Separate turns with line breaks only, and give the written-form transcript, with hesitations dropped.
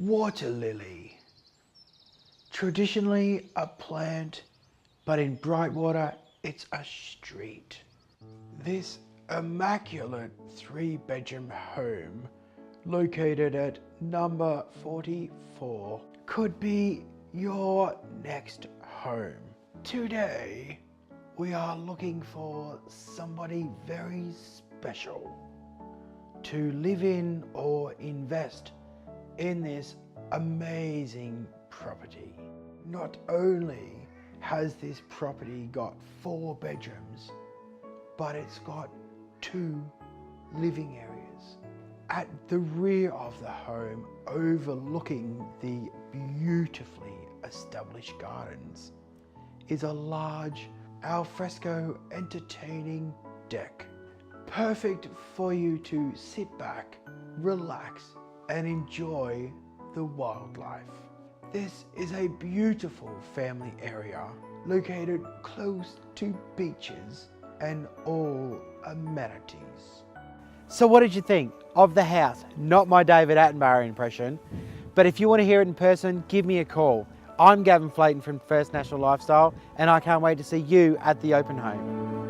Water lily. Traditionally a plant, but in Brightwater it's a street. This immaculate 3-bedroom home located at number 44 could be your next home. Today we are looking for somebody very special to live in or invest in this amazing property. Not only has this property got 4 bedrooms, but it's got 2 living areas. At the rear of the home, overlooking the beautifully established gardens, is a large alfresco entertaining deck. Perfect for you to sit back, relax, and enjoy the wildlife. This is a beautiful family area located close to beaches and all amenities.
So what did you think of the house? Not my David Attenborough impression, but if you want to hear it in person, give me a call. I'm Gavin from First National Lifestyle, and I can't wait to see you at the open home.